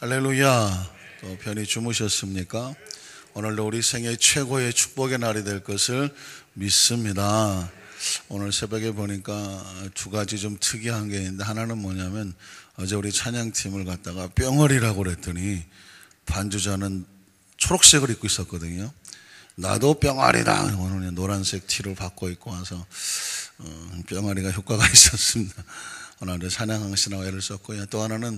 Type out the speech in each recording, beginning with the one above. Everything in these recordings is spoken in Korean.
할렐루야. 또 편히 주무셨습니까? 오늘도 우리 생애 최고의 축복의 날이 될 것을 믿습니다. 오늘 새벽에 보니까 두 가지 좀 특이한 게 있는데, 하나는 뭐냐면 어제 우리 찬양팀을 갖다가 뿅어리라고 그랬더니 반주자는 초록색을 입고 있었거든요. 나도 뿅아리다. 오늘 노란색 티를 받고 입고 와서 뿅아리가 효과가 있었습니다. 오늘 찬양하시라고 애를 썼고요. 또 하나는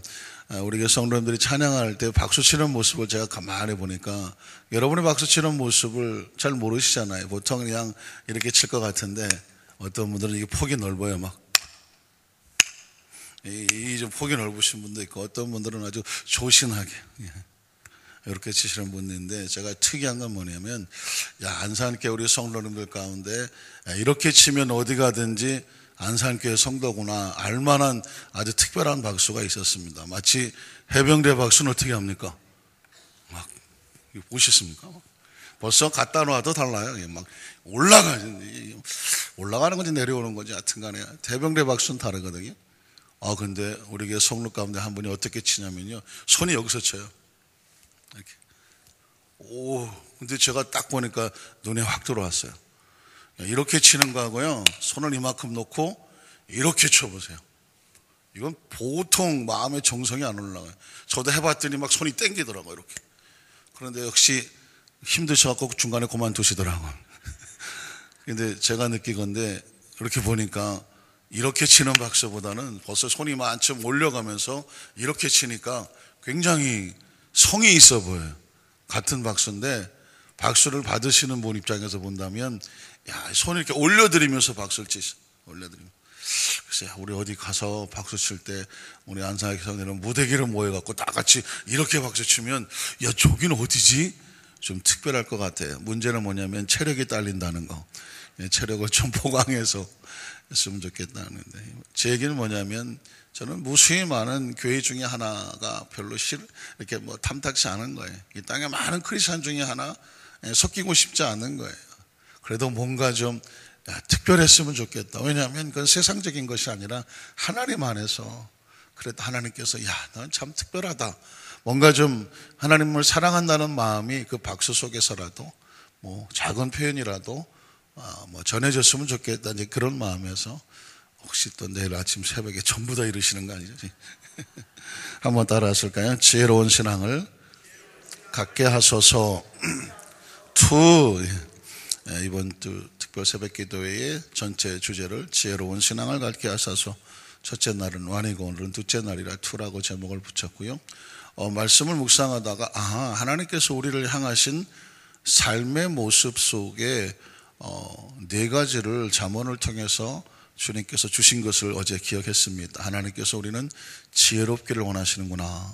우리 교회 성도님들이 찬양할 때 박수 치는 모습을 제가 가만히 보니까, 여러분이 박수 치는 모습을 잘 모르시잖아요. 보통 그냥 이렇게 칠 것 같은데 어떤 분들은 이게 폭이 넓어요. 막 이 좀 폭이 넓으신 분도 있고, 어떤 분들은 아주 조신하게 이렇게 치시는 분인데, 제가 특이한 건 뭐냐면, 안산교회 우리 성도님들 가운데 이렇게 치면 어디 가든지 안산교회 성도구나 알만한 아주 특별한 박수가 있었습니다. 마치 해병대 박수는 어떻게 합니까? 막 보셨습니까? 벌써 갖다 놔도 달라요. 막 올라가는 건지 내려오는 건지 하여튼간에 해병대 박수는 다르거든요. 근데 우리 교회 성도 가운데 한 분이 어떻게 치냐면요, 손이 여기서 쳐요. 이렇게. 근데 제가 딱 보니까 눈에 확 들어왔어요. 이렇게 치는 거하고요, 손을 이만큼 놓고 이렇게 쳐보세요. 이건 보통 마음의 정성이 안 올라가요. 저도 해봤더니 막 손이 땡기더라고요, 이렇게. 그런데 역시 힘드셔갖고 중간에 그만두시더라고요. 근데 제가 느끼건데, 이렇게 보니까 이렇게 치는 박수보다는 벌써 손이 만큼 올려가면서 이렇게 치니까 굉장히 성이 있어 보여요. 같은 박수인데 박수를 받으시는 분 입장에서 본다면, 손을 이렇게 올려드리면서 박수를 치시, 올려드리면. 글쎄, 우리 어디 가서 박수 칠 때 우리 안산에서는 무대기를 모여갖고 다 같이 이렇게 박수 치면, 저긴 어디지? 좀 특별할 것 같아요. 문제는 뭐냐면 체력이 딸린다는 거. 체력을 좀 보강해서 했으면 좋겠다는데, 제 얘기는 뭐냐면, 저는 무수히 많은 교회 중에 하나가 별로 이렇게 탐탁치 않은 거예요. 이 땅에 많은 크리스찬 중에 하나 섞이고 싶지 않은 거예요. 그래도 뭔가 좀 특별했으면 좋겠다. 왜냐하면 그건 세상적인 것이 아니라 하나님 안에서, 그래도 하나님께서 넌 참 특별하다, 뭔가 좀 하나님을 사랑한다는 마음이 그 박수 속에서라도 작은 표현이라도 전해졌으면 좋겠다, 이제 그런 마음에서. 혹시 또 내일 아침 새벽에 전부 다 이러시는 거 아니죠? 한번 따라 하실까요? 지혜로운 신앙을 갖게 하소서. 이번 특별 새벽 기도회의 전체 주제를 지혜로운 신앙을 갖게 하소서. 첫째 날은 완이고 오늘은 둘째 날이라 투라고 제목을 붙였고요. 말씀을 묵상하다가 하나님께서 우리를 향하신 삶의 모습 속에 네 가지를 잠언을 통해서 주님께서 주신 것을 어제 기억했습니다. 하나님께서 우리는 지혜롭기를 원하시는구나,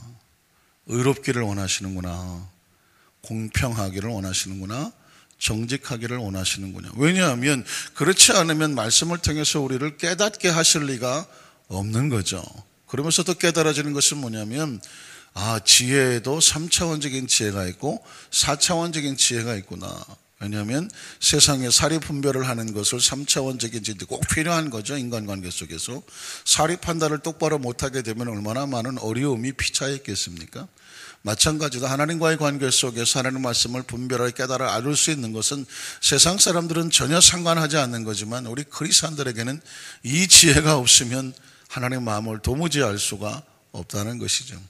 의롭기를 원하시는구나, 공평하기를 원하시는구나, 정직하기를 원하시는구나. 왜냐하면 그렇지 않으면 말씀을 통해서 우리를 깨닫게 하실 리가 없는 거죠. 그러면서 또 깨달아지는 것은 뭐냐면, 지혜에도 3차원적인 지혜가 있고 4차원적인 지혜가 있구나. 왜냐하면 세상에 사리 분별을 하는 것을 3차원적인 지혜도 꼭 필요한 거죠. 인간관계 속에서 사리 판단을 똑바로 못하게 되면 얼마나 많은 어려움이 피차해 있겠습니까? 마찬가지로 하나님과의 관계 속에서 하나님 말씀을 분별하게 깨달아 알을 수 있는 것은 세상 사람들은 전혀 상관하지 않는 거지만, 우리 그리스도인들에게는 이 지혜가 없으면 하나님의 마음을 도무지 알 수가 없다는 것이죠.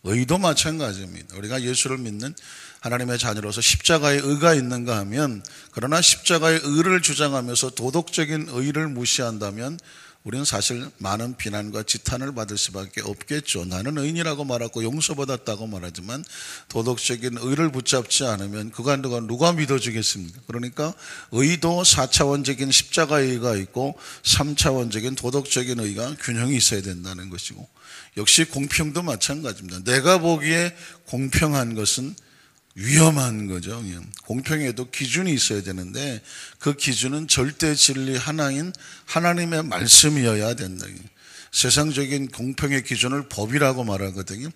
의도 마찬가지입니다. 우리가 예수를 믿는 하나님의 자녀로서 십자가의 의가 있는가 하면, 그러나 십자가의 의를 주장하면서 도덕적인 의를 무시한다면 우리는 사실 많은 비난과 지탄을 받을 수밖에 없겠죠. 나는 의인이라고 말하고 용서받았다고 말하지만 도덕적인 의를 붙잡지 않으면 그가 누가 믿어주겠습니까? 그러니까 의도 4차원적인 십자가의 의가 있고 3차원적인 도덕적인 의가 균형이 있어야 된다는 것이고, 역시 공평도 마찬가지입니다. 내가 보기에 공평한 것은 위험한 거죠. 공평에도 기준이 있어야 되는데 그 기준은 절대 진리 하나인 하나님의 말씀이어야 된다. 세상적인 공평의 기준을 법이라고 말하거든요.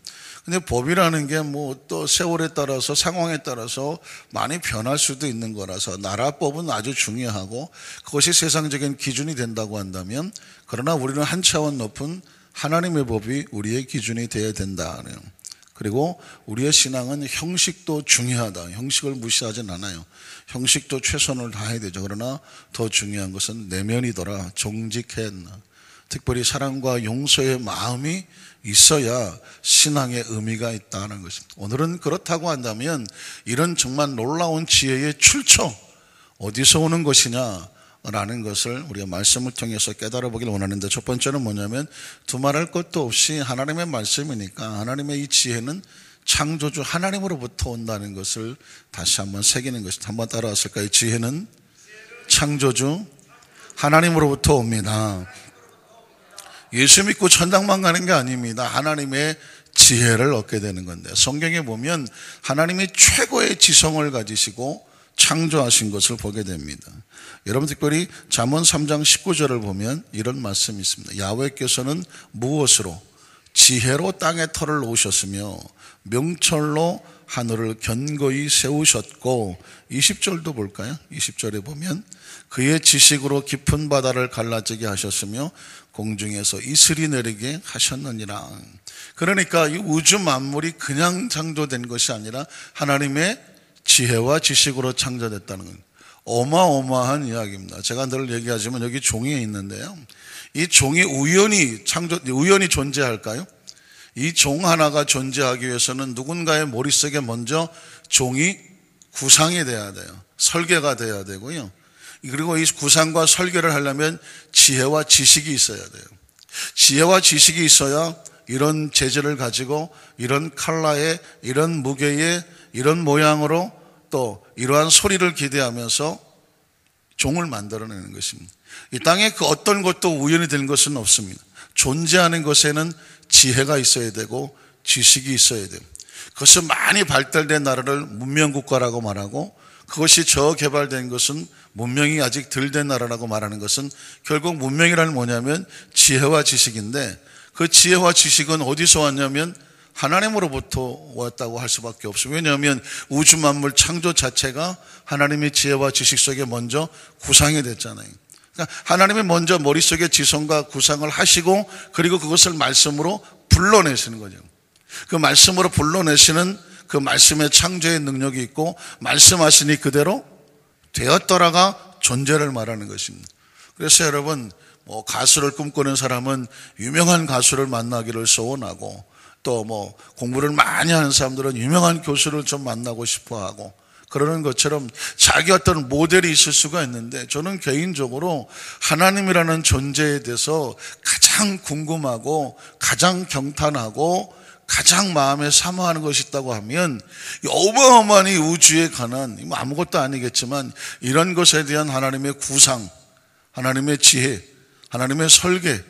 근데 법이라는 게 또 세월에 따라서 상황에 따라서 많이 변할 수도 있는 거라서 나라법은 아주 중요하고 그것이 세상적인 기준이 된다고 한다면, 그러나 우리는 한 차원 높은 하나님의 법이 우리의 기준이 되어야 된다. 그리고 우리의 신앙은 형식도 중요하다. 형식을 무시하진 않아요. 형식도 최선을 다해야 되죠. 그러나 더 중요한 것은 내면이더라. 정직했나. 특별히 사랑과 용서의 마음이 있어야 신앙의 의미가 있다는 것입니다. 오늘은 그렇다고 한다면 이런 정말 놀라운 지혜의 출처, 어디서 오는 것이냐라는 것을 우리가 말씀을 통해서 깨달아 보길 원하는데, 첫 번째는 뭐냐면 두말할 것도 없이 하나님의 말씀이니까 하나님의 이 지혜는 창조주 하나님으로부터 온다는 것을 다시 한번 새기는 것입니다. 한번 따라하실까요? 지혜는 창조주 하나님으로부터 옵니다. 예수 믿고 천당만 가는 게 아닙니다. 하나님의 지혜를 얻게 되는 건데, 성경에 보면 하나님이 최고의 지성을 가지시고 창조하신 것을 보게 됩니다. 여러분, 특별히 잠언 3장 19절을 보면 이런 말씀이 있습니다. 야훼께서는 무엇으로? 지혜로 땅의 털을 놓으셨으며 명철로 하늘을 견고히 세우셨고, 20절도 볼까요? 20절에 보면 그의 지식으로 깊은 바다를 갈라지게 하셨으며 공중에서 이슬이 내리게 하셨느니라. 그러니까 이 우주 만물이 그냥 창조된 것이 아니라 하나님의 지혜와 지식으로 창조됐다는 건 어마어마한 이야기입니다. 제가 늘 얘기하지만 여기 종이에 있는데요, 이 종이 우연히 존재할까요? 이 종 하나가 존재하기 위해서는 누군가의 머릿속에 먼저 종이 구상이 돼야 돼요. 설계가 돼야 되고요. 그리고 이 구상과 설계를 하려면 지혜와 지식이 있어야 돼요. 지혜와 지식이 있어야 이런 재질을 가지고 이런 컬러에, 이런 무게에, 이런 모양으로 또 이러한 소리를 기대하면서 종을 만들어내는 것입니다. 이 땅에 그 어떤 것도 우연히 된 것은 없습니다. 존재하는 것에는 지혜가 있어야 되고 지식이 있어야 돼요. 그것이 많이 발달된 나라를 문명국가라고 말하고, 그것이 저개발된 것은 문명이 아직 덜 된 나라라고 말하는 것은 결국 문명이라는 뭐냐면 지혜와 지식인데, 그 지혜와 지식은 어디서 왔냐면 하나님으로부터 왔다고 할 수밖에 없어요. 왜냐하면 우주 만물 창조 자체가 하나님의 지혜와 지식 속에 먼저 구상이 됐잖아요. 그러니까 하나님이 먼저 머릿속에 지성과 구상을 하시고, 그리고 그것을 말씀으로 불러내시는 거죠. 그 말씀으로 불러내시는 그 말씀의 창조의 능력이 있고, 말씀하시니 그대로 되었더라가 존재를 말하는 것입니다. 그래서 여러분, 가수를 꿈꾸는 사람은 유명한 가수를 만나기를 소원하고, 또 공부를 많이 하는 사람들은 유명한 교수를 좀 만나고 싶어 하고, 그러는 것처럼 자기 어떤 모델이 있을 수가 있는데, 저는 개인적으로 하나님이라는 존재에 대해서 가장 궁금하고 가장 경탄하고 가장 마음에 사모하는 것이 있다고 하면, 어마어마한 이 우주에 관한 아무것도 아니겠지만 이런 것에 대한 하나님의 구상, 하나님의 지혜, 하나님의 설계,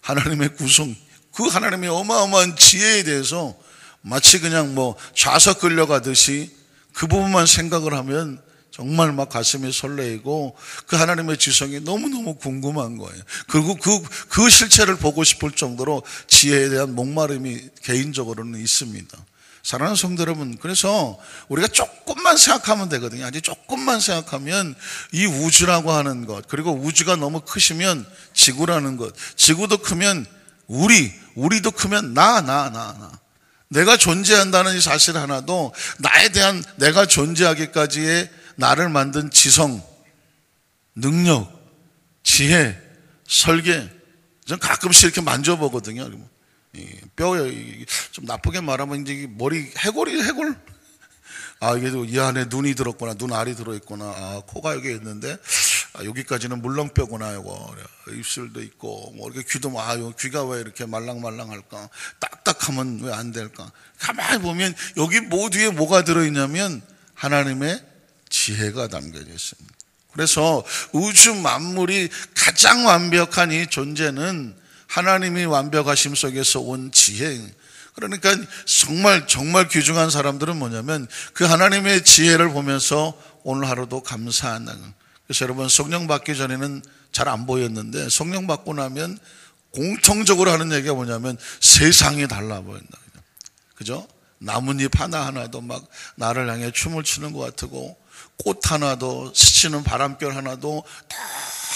하나님의 구성, 그 하나님의 어마어마한 지혜에 대해서 마치 그냥 좌석 끌려가듯이 그 부분만 생각을 하면 정말 막 가슴이 설레이고, 그 하나님의 지성이 너무너무 궁금한 거예요. 그리고 그 실체를 보고 싶을 정도로 지혜에 대한 목마름이 개인적으로는 있습니다. 사랑하는 성도 여러분, 그래서 우리가 조금만 생각하면 되거든요. 아주 조금만 생각하면 이 우주라고 하는 것, 그리고 우주가 너무 크시면 지구라는 것, 지구도 크면 우리도 크면 내가 존재한다는 이 사실 하나도, 나에 대한 내가 존재하기까지의 나를 만든 지성, 능력, 지혜, 설계, 전 가끔씩 이렇게 만져보거든요. 뼈에 좀 나쁘게 말하면 이제 머리 해골. 이게 이 안에 눈이 들었구나, 눈알이 들어있구나. 코가 여기 있는데 여기까지는 물렁뼈구나. 이거 입술도 있고, 이렇게 귀도 귀가 왜 이렇게 말랑말랑할까? 딱딱하면 왜 안 될까? 가만히 보면 여기 모두에 뭐가 들어있냐면 하나님의 지혜가 담겨져 있습니다. 그래서 우주 만물이 가장 완벽한 이 존재는 하나님이 완벽하심 속에서 온 지혜. 그러니까 정말 귀중한 사람들은 뭐냐면 그 하나님의 지혜를 보면서 오늘 하루도 감사한다는. 그래서 여러분, 성령 받기 전에는 잘 안 보였는데 성령 받고 나면 공통적으로 하는 얘기가 뭐냐면 세상이 달라 보인다. 그죠? 나뭇잎 하나하나도 막 나를 향해 춤을 추는 것 같고, 꽃 하나도, 스치는 바람결 하나도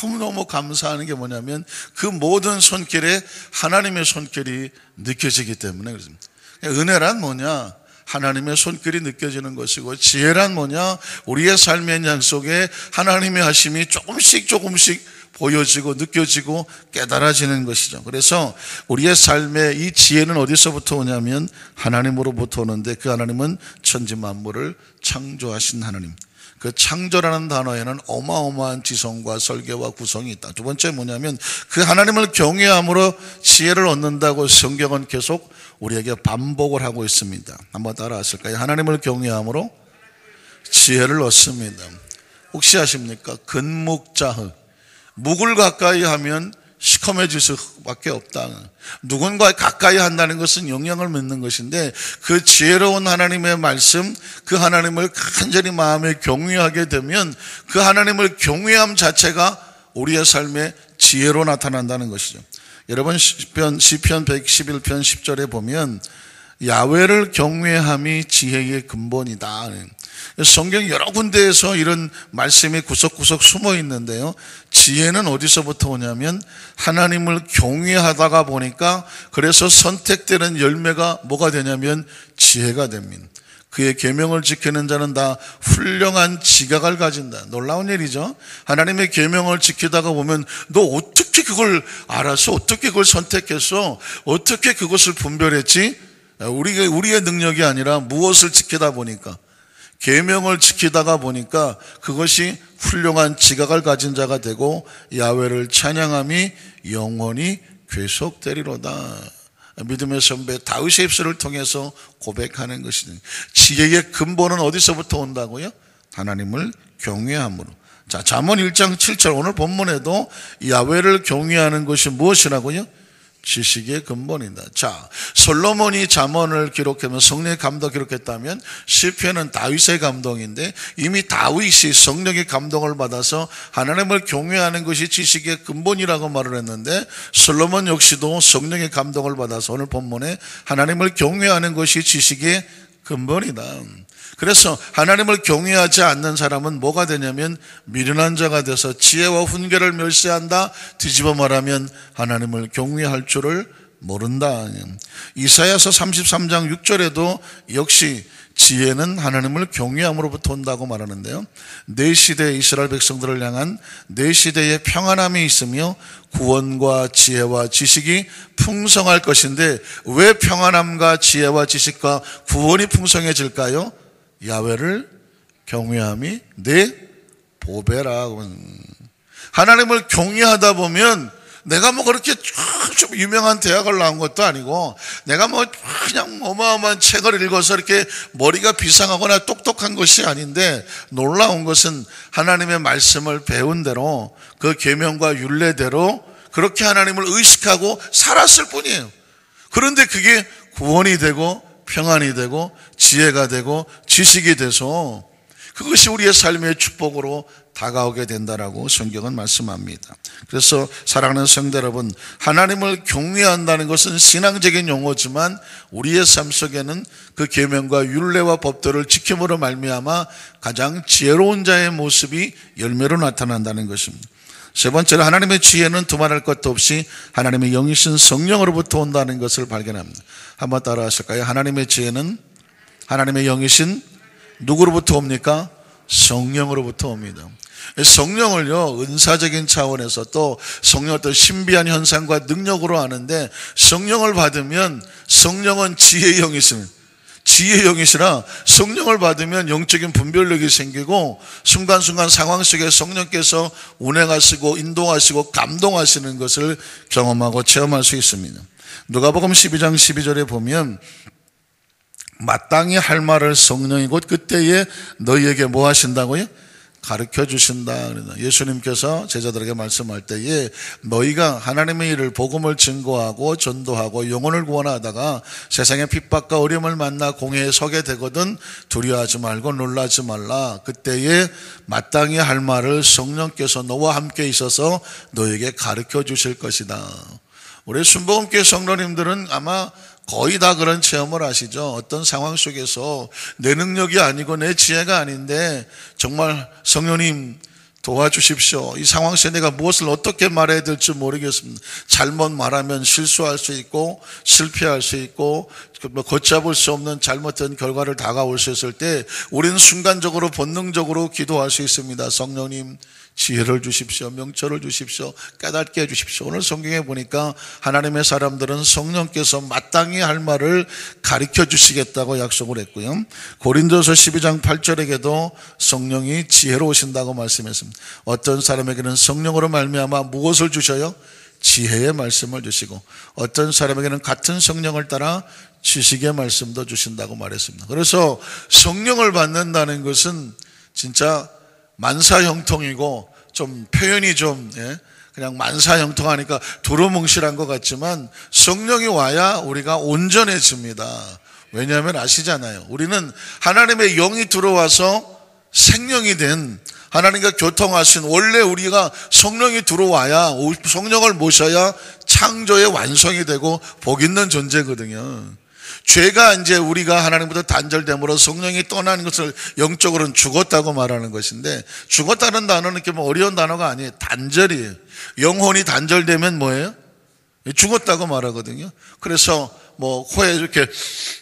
너무너무 감사하는 게 뭐냐면 그 모든 손길에 하나님의 손길이 느껴지기 때문에 그렇습니다. 은혜란 뭐냐? 하나님의 손길이 느껴지는 것이고, 지혜란 뭐냐? 우리의 삶의 현장 속에 하나님의 하심이 조금씩 보여지고 느껴지고 깨달아지는 것이죠. 그래서 우리의 삶의 이 지혜는 어디서부터 오냐면 하나님으로부터 오는데, 그 하나님은 천지 만물을 창조하신 하나님. 그 창조라는 단어에는 어마어마한 지성과 설계와 구성이 있다. 두 번째 뭐냐면, 그 하나님을 경외함으로 지혜를 얻는다고 성경은 계속 우리에게 반복을 하고 있습니다. 한번 따라 하실까요? 하나님을 경외함으로 지혜를 얻습니다. 혹시 아십니까? 근묵자흑. 묵을 가까이 하면 시커매질 수밖에 없다. 누군가 가까이 한다는 것은 영향을 맺는 것인데, 그 지혜로운 하나님의 말씀, 그 하나님을 간절히 마음에 경외하게 되면 그 하나님을 경외함 자체가 우리의 삶의 지혜로 나타난다는 것이죠. 여러분, 시편 111편 10절에 보면 야훼를 경외함이 지혜의 근본이다. 성경 여러 군데에서 이런 말씀이 구석구석 숨어 있는데요, 지혜는 어디서부터 오냐면 하나님을 경외하다가 보니까, 그래서 선택되는 열매가 뭐가 되냐면 지혜가 됩니다. 그의 계명을 지키는 자는 다 훌륭한 지각을 가진다. 놀라운 일이죠. 하나님의 계명을 지키다가 보면 너 어떻게 그걸 알았어? 어떻게 그걸 선택했어? 어떻게 그것을 분별했지? 우리의 능력이 아니라 무엇을 지키다 보니까, 계명을 지키다가 보니까 그것이 훌륭한 지각을 가진 자가 되고 야훼를 찬양함이 영원히 계속되리로다. 믿음의 선배 다윗의 입술을 통해서 고백하는 것이죠. 지혜의 근본은 어디서부터 온다고요? 하나님을 경외함으로. 자, 잠언 1장 7절, 오늘 본문에도 야훼를 경외하는 것이 무엇이라고요? 지식의 근본이다. 자, 솔로몬이 잠언을 기록하면, 성령의 감동 기록했다면, 시편은 다윗의 감동인데, 이미 다윗이 성령의 감동을 받아서 하나님을 경외하는 것이 지식의 근본이라고 말을 했는데, 솔로몬 역시도 성령의 감동을 받아서 오늘 본문에 하나님을 경외하는 것이 지식의 근본이다. 그래서 하나님을 경외하지 않는 사람은 뭐가 되냐면 미련한 자가 돼서 지혜와 훈계를 멸시한다. 뒤집어 말하면 하나님을 경외할 줄을 모른다. 이사야서 33장 6절에도 역시 지혜는 하나님을 경외함으로부터 온다고 말하는데요, 내 시대의 이스라엘 백성들을 향한 내 시대에 평안함이 있으며 구원과 지혜와 지식이 풍성할 것인데, 왜 평안함과 지혜와 지식과 구원이 풍성해질까요? 야훼를 경외함이 내 보배라. 하나님을 경외하다 보면 내가 뭐 그렇게 좀 유명한 대학을 나온 것도 아니고, 내가 뭐 그냥 어마어마한 책을 읽어서 이렇게 머리가 비상하거나 똑똑한 것이 아닌데, 놀라운 것은 하나님의 말씀을 배운 대로, 그 계명과 율례대로 그렇게 하나님을 의식하고 살았을 뿐이에요. 그런데 그게 구원이 되고 평안이 되고 지혜가 되고 지식이 돼서 그것이 우리의 삶의 축복으로 다가오게 된다라고 성경은 말씀합니다. 그래서 사랑하는 성도 여러분, 하나님을 경외한다는 것은 신앙적인 용어지만 우리의 삶 속에는 그 계명과 율례와 법도를 지킴으로 말미암아 가장 지혜로운 자의 모습이 열매로 나타난다는 것입니다. 세 번째로, 하나님의 지혜는 두말할 것도 없이 하나님의 영이신 성령으로부터 온다는 것을 발견합니다. 한번 따라 하실까요? 하나님의 지혜는 하나님의 영이신 누구로부터 옵니까? 성령으로부터 옵니다. 성령을요, 은사적인 차원에서 또 성령 어떤 신비한 현상과 능력으로 아는데, 성령을 받으면 성령은 지혜의 영이십니다. 지혜의 영이시라 성령을 받으면 영적인 분별력이 생기고 순간순간 상황 속에 성령께서 운행하시고 인도하시고 감동하시는 것을 경험하고 체험할 수 있습니다. 누가복음 12장 12절에 보면 마땅히 할 말을 성령이 곧 그때에 너희에게 뭐 하신다고요? 가르쳐 주신다. 예수님께서 제자들에게 말씀할 때에 너희가 하나님의 일을, 복음을 증거하고 전도하고 영혼을 구원하다가 세상의 핍박과 어려움을 만나 공회에 서게 되거든 두려워하지 말고 놀라지 말라. 그때에 마땅히 할 말을 성령께서 너와 함께 있어서 너에게 가르쳐 주실 것이다. 우리 순복음교회 성도님들은 아마 거의 다 그런 체험을 하시죠. 어떤 상황 속에서 내 능력이 아니고 내 지혜가 아닌데 정말 성령님 도와주십시오. 이 상황 속에 내가 무엇을 어떻게 말해야 될지 모르겠습니다. 잘못 말하면 실수할 수 있고 실패할 수 있고 걷잡을 수 없는 잘못된 결과를 다가올 수 있을 때 우리는 순간적으로 본능적으로 기도할 수 있습니다. 성령님 지혜를 주십시오. 명철을 주십시오. 깨닫게 해주십시오. 오늘 성경에 보니까 하나님의 사람들은 성령께서 마땅히 할 말을 가르쳐 주시겠다고 약속을 했고요. 고린도서 12장 8절에게도 성령이 지혜로 오신다고 말씀했습니다. 어떤 사람에게는 성령으로 말미암아 무엇을 주셔요? 지혜의 말씀을 주시고 어떤 사람에게는 같은 성령을 따라 지식의 말씀도 주신다고 말했습니다. 그래서 성령을 받는다는 것은 진짜 만사형통이고 좀 표현이 좀 그냥 만사형통하니까 두루뭉실한 것 같지만 성령이 와야 우리가 온전해집니다. 왜냐하면 아시잖아요. 우리는 하나님의 영이 들어와서 생명이 된 하나님과 교통하신 원래 우리가 성령이 들어와야 성령을 모셔야 창조의 완성이 되고 복 있는 존재거든요. 죄가 이제 우리가 하나님부터 단절됨으로 성령이 떠나는 것을 영적으로는 죽었다고 말하는 것인데 죽었다는 단어는 이렇게 뭐 어려운 단어가 아니에요. 단절이에요. 영혼이 단절되면 뭐예요? 죽었다고 말하거든요. 그래서 뭐 코에 이렇게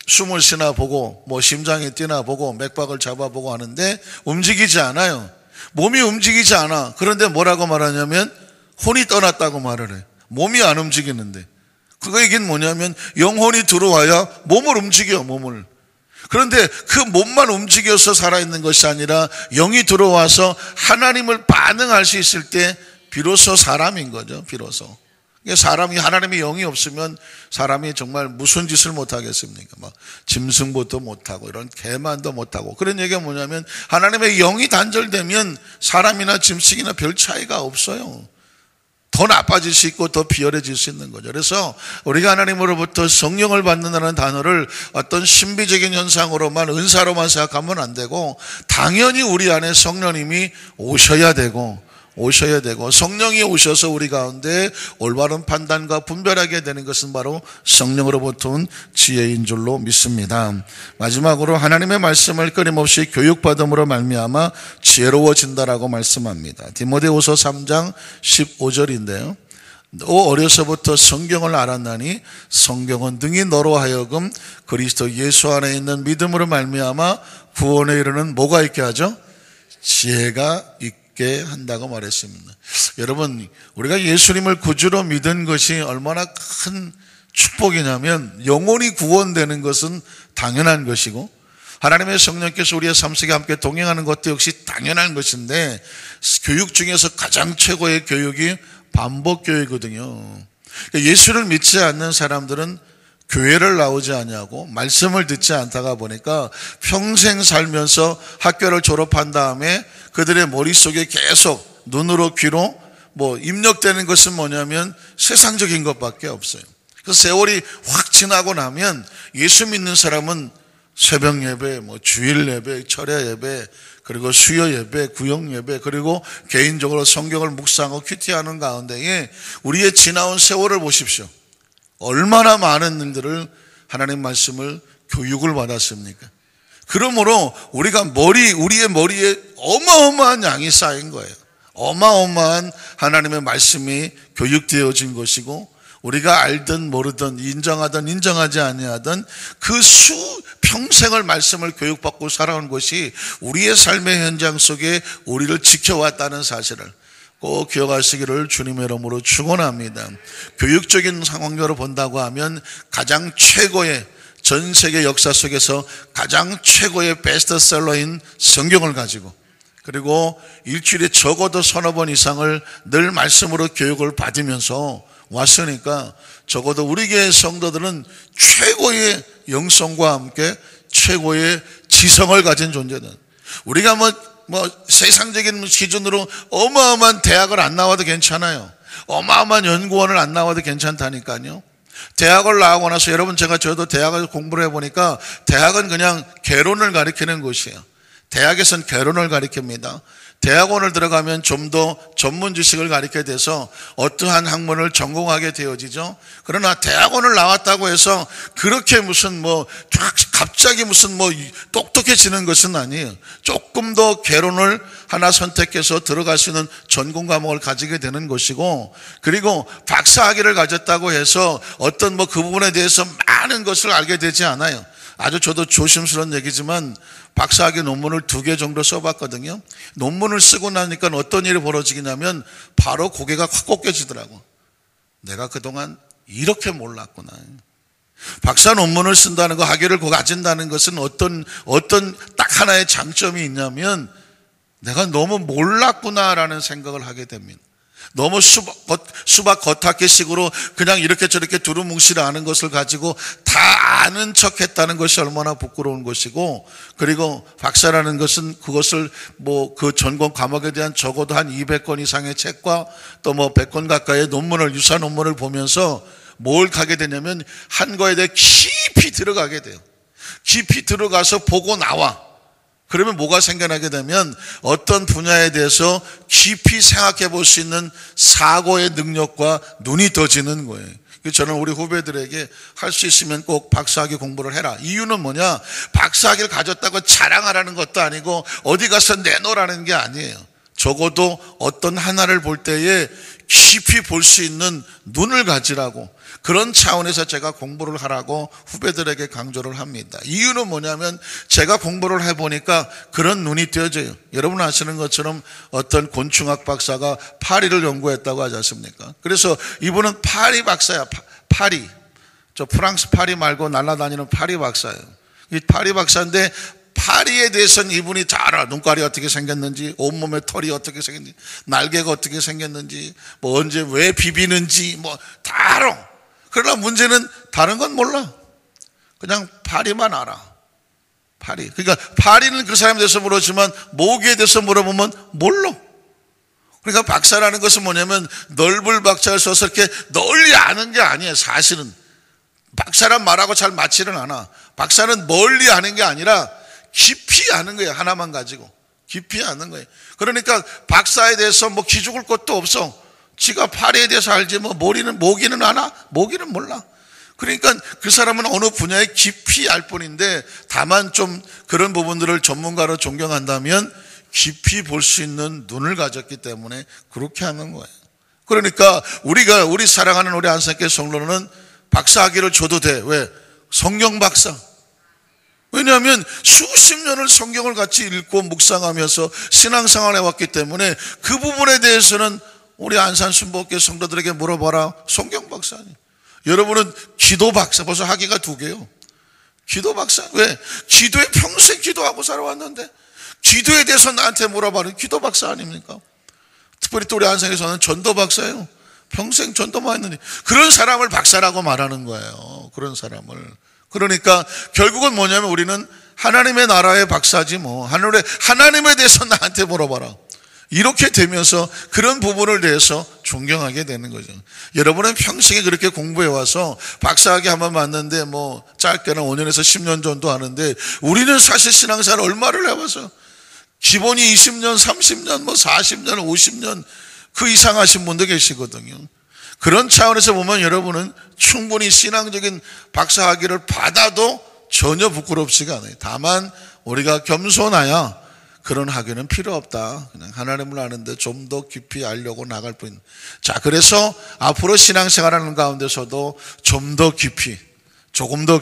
숨을 쉬나 보고 뭐 심장이 뛰나 보고 맥박을 잡아보고 하는데 움직이지 않아요. 몸이 움직이지 않아. 그런데 뭐라고 말하냐면 혼이 떠났다고 말을 해요. 몸이 안 움직이는데. 그 얘기는 뭐냐면 영혼이 들어와야 몸을 움직여, 몸을. 그런데 그 몸만 움직여서 살아있는 것이 아니라 영이 들어와서 하나님을 반응할 수 있을 때 비로소 사람인 거죠. 비로소. 사람이 하나님의 영이 없으면 사람이 정말 무슨 짓을 못하겠습니까? 막 짐승부터 못하고 이런 개만도 못하고. 그런 얘기가 뭐냐면 하나님의 영이 단절되면 사람이나 짐승이나 별 차이가 없어요. 더 나빠질 수 있고 더 비열해질 수 있는 거죠. 그래서 우리가 하나님으로부터 성령을 받는다는 단어를 어떤 신비적인 현상으로만 은사로만 생각하면 안 되고 당연히 우리 안에 성령님이 오셔야 되고 성령이 오셔서 우리 가운데 올바른 판단과 분별하게 되는 것은 바로 성령으로부터 온 지혜인 줄로 믿습니다. 마지막으로 하나님의 말씀을 끊임없이 교육받음으로 말미암아 지혜로워진다라고 말씀합니다. 디모데후서 3장 15절인데요. 너 어려서부터 성경을 알았나니 성경은 능히 너로 하여금 그리스도 예수 안에 있는 믿음으로 말미암아 구원에 이르는 뭐가 있게 하죠? 지혜가 있게 한다고 말했습니다. 여러분, 우리가 예수님을 구주로 믿은 것이 얼마나 큰 축복이냐면 영혼이 구원되는 것은 당연한 것이고 하나님의 성령께서 우리의 삶 속에 함께 동행하는 것도 역시 당연한 것인데 교육 중에서 가장 최고의 교육이 반복 교육이거든요. 예수를 믿지 않는 사람들은 교회를 나오지 않냐고 말씀을 듣지 않다가 보니까 평생 살면서 학교를 졸업한 다음에 그들의 머릿속에 계속 눈으로 귀로 입력되는 것은 뭐냐면 세상적인 것밖에 없어요. 그래서 세월이 확 지나고 나면 예수 믿는 사람은 새벽 예배, 주일 예배, 철야 예배, 그리고 수요 예배, 구역 예배, 그리고 개인적으로 성경을 묵상하고 큐티하는 가운데에 우리의 지나온 세월을 보십시오. 얼마나 많은 일들을 하나님 말씀을 교육을 받았습니까? 그러므로 우리의 머리에 어마어마한 양이 쌓인 거예요. 어마어마한 하나님의 말씀이 교육되어진 것이고 우리가 알든 모르든 인정하든 인정하지 아니하든 그 평생을 말씀을 교육받고 살아온 것이 우리의 삶의 현장 속에 우리를 지켜왔다는 사실을 꼭 기억하시기를 주님의 이름으로 축원합니다. 교육적인 상황으로 본다고 하면 가장 최고의 전 세계 역사 속에서 가장 최고의 베스트셀러인 성경을 가지고 그리고 일주일에 적어도 서너 번 이상을 늘 말씀으로 교육을 받으면서 왔으니까 적어도 우리 교회 성도들은 최고의 영성과 함께 최고의 지성을 가진 존재는 우리가 세상적인 기준으로 어마어마한 대학을 안 나와도 괜찮아요. 어마어마한 연구원을 안 나와도 괜찮다니까요. 대학을 나오고 나서 여러분 저도 대학을 공부를 해보니까 대학은 그냥 개론을 가리키는 곳이에요. 대학에서는 개론을 가리킵니다. 대학원을 들어가면 좀 더 전문 지식을 가르치게 돼서 어떠한 학문을 전공하게 되어지죠. 그러나 대학원을 나왔다고 해서 그렇게 무슨 갑자기 무슨 똑똑해지는 것은 아니에요. 조금 더 개론을 하나 선택해서 들어갈 수 있는 전공 과목을 가지게 되는 것이고, 그리고 박사학위를 가졌다고 해서 어떤 그 부분에 대해서 많은 것을 알게 되지 않아요. 아주 저도 조심스러운 얘기지만 박사학위 논문을 2개 정도 써봤거든요. 논문을 쓰고 나니까 어떤 일이 벌어지냐면 바로 고개가 확 꺾여지더라고. 내가 그동안 이렇게 몰랐구나. 박사 논문을 쓴다는 거, 학위를 가진다는 것은 어떤 딱 하나의 장점이 있냐면 내가 너무 몰랐구나라는 생각을 하게 됩니다. 너무 수박 겉핥기식으로 그냥 이렇게 저렇게 두루뭉실 아는 것을 가지고 다 아는 척 했다는 것이 얼마나 부끄러운 것이고, 그리고 박사라는 것은 그것을 그 전공 과목에 대한 적어도 한 200권 이상의 책과 또 100권 가까이의 논문을, 유사 논문을 보면서 뭘 가게 되냐면 한 거에 대해 깊이 들어가게 돼요. 깊이 들어가서 보고 나와. 그러면 뭐가 생겨나게 되면 어떤 분야에 대해서 깊이 생각해 볼 수 있는 사고의 능력과 눈이 떠지는 거예요. 저는 우리 후배들에게 할 수 있으면 꼭 박사학위 공부를 해라. 이유는 뭐냐? 박사학위를 가졌다고 자랑하라는 것도 아니고 어디 가서 내놓으라는 게 아니에요. 적어도 어떤 하나를 볼 때에 깊이 볼 수 있는 눈을 가지라고, 그런 차원에서 제가 공부를 하라고 후배들에게 강조를 합니다. 이유는 뭐냐면 제가 공부를 해보니까 그런 눈이 띄어져요. 여러분 아시는 것처럼 어떤 곤충학 박사가 파리를 연구했다고 하지 않습니까? 그래서 이분은 파리 박사야. 파리. 저 프랑스 파리 말고 날아다니는 파리 박사예요. 이 파리 박사인데 파리에 대해서는 이분이 잘 알아. 눈깔이 어떻게 생겼는지, 온몸에 털이 어떻게 생겼는지, 날개가 어떻게 생겼는지, 언제 왜 비비는지 다 알아. 그러나 문제는 다른 건 몰라. 그냥 파리만 알아. 파리. 그러니까 파리는 그 사람에 대해서 물었지만 모기에 대해서 물어보면 몰라. 그러니까 박사라는 것은 뭐냐면 넓을 박자를 써서 이렇게 널리 아는 게 아니에요. 사실은 박사란 말하고 잘 맞지는 않아. 박사는 멀리 아는 게 아니라 깊이 아는 거예요. 하나만 가지고 깊이 아는 거예요. 그러니까 박사에 대해서 기죽을 것도 없어. 지가 파리에 대해서 알지 모기는 아나? 모기는 몰라. 그러니까 그 사람은 어느 분야에 깊이 알 뿐인데, 다만 좀 그런 부분들을 전문가로 존경한다면 깊이 볼 수 있는 눈을 가졌기 때문에 그렇게 하는 거예요. 그러니까 우리 사랑하는 우리 안산교회 성도는 박사학위를 줘도 돼. 왜? 성경 박사. 왜냐하면 수십 년을 성경을 같이 읽고 묵상하면서 신앙생활을 해왔기 때문에 그 부분에 대해서는 우리 안산 순복교회 성도들에게 물어봐라. 성경 박사니. 여러분은 기도 박사. 벌써 학위가 2개요. 기도 박사. 왜? 기도에 평생 기도하고 살아왔는데 기도에 대해서 나한테 물어봐는 기도 박사 아닙니까? 특별히 또 우리 안산에서는 전도 박사예요. 평생 전도만 했는데 그런 사람을 박사라고 말하는 거예요. 그런 사람을. 그러니까 결국은 뭐냐면 우리는 하나님의 나라의 박사지 하나님에 대해서 나한테 물어봐라. 이렇게 되면서 그런 부분을 대해서 존경하게 되는 거죠. 여러분은 평생에 그렇게 공부해와서 박사학위 한번 맞는데 짧게는 5년에서 10년 정도 하는데, 우리는 사실 신앙생활 얼마를 해와서 기본이 20년, 30년, 40년, 50년 그 이상 하신 분도 계시거든요. 그런 차원에서 보면 여러분은 충분히 신앙적인 박사학위를 받아도 전혀 부끄럽지가 않아요. 다만 우리가 겸손해야 그런 학위는 필요 없다. 그냥 하나님을 아는데 좀 더 깊이 알려고 나갈 뿐. 자, 그래서 앞으로 신앙생활하는 가운데서도 좀 더 깊이, 조금 더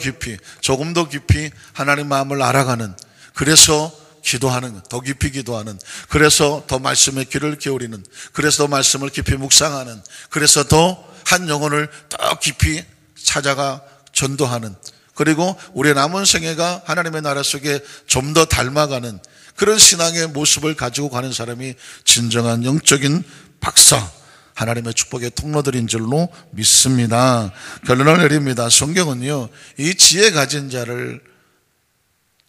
깊이 하나님 마음을 알아가는, 그래서 기도하는, 더 깊이 기도하는, 그래서 더 말씀에 귀를 기울이는, 그래서 더 말씀을 깊이 묵상하는, 그래서 더 한 영혼을 더 깊이 찾아가 전도하는, 그리고 우리의 남은 생애가 하나님의 나라 속에 좀 더 닮아가는 그런 신앙의 모습을 가지고 가는 사람이 진정한 영적인 박사, 하나님의 축복의 통로들인 줄로 믿습니다. 결론을 내립니다. 성경은요, 이 지혜 가진 자를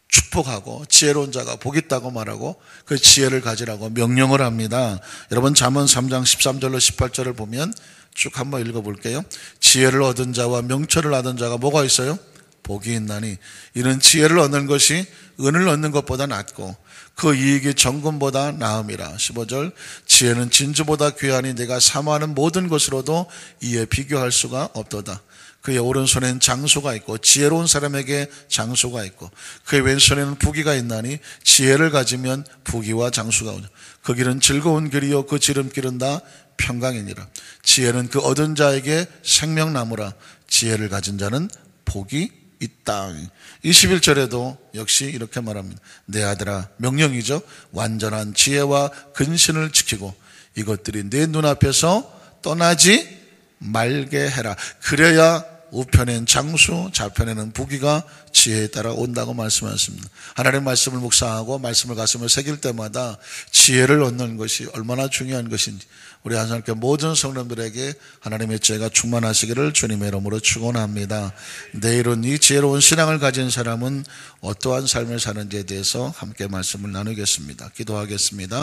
축복하고 지혜로운 자가 복이 있다고 말하고 그 지혜를 가지라고 명령을 합니다. 여러분 잠언 3장 13절로 18절을 보면 쭉 한번 읽어볼게요. 지혜를 얻은 자와 명철을 얻은 자가 뭐가 있어요? 복이 있나니 이는 지혜를 얻는 것이 은을 얻는 것보다 낫고 그 이익이 정금보다 나음이라. 15절 지혜는 진주보다 귀하니 내가 사모하는 모든 것으로도 이에 비교할 수가 없도다. 그의 오른손에는 장수가 있고 지혜로운 사람에게 장수가 있고 그의 왼손에는 부귀가 있나니 지혜를 가지면 부귀와 장수가 오냐. 그 길은 즐거운 길이요 그 지름길은 다 평강이니라. 지혜는 그 얻은 자에게 생명나무라. 지혜를 가진 자는 복이 있다. 21절에도 역시 이렇게 말합니다. 내 아들아, 명령이죠. 완전한 지혜와 근신을 지키고 이것들이 내 눈앞에서 떠나지 말게 해라. 그래야 우편엔 장수, 좌편에는 부귀가 지혜에 따라 온다고 말씀하셨습니다. 하나님의 말씀을 묵상하고 말씀을 가슴에 새길 때마다 지혜를 얻는 것이 얼마나 중요한 것인지 우리 하나님께 모든 성도들에게 하나님의 지혜가 충만하시기를 주님의 이름으로 축원합니다. 내일은 이 지혜로운 신앙을 가진 사람은 어떠한 삶을 사는지에 대해서 함께 말씀을 나누겠습니다. 기도하겠습니다.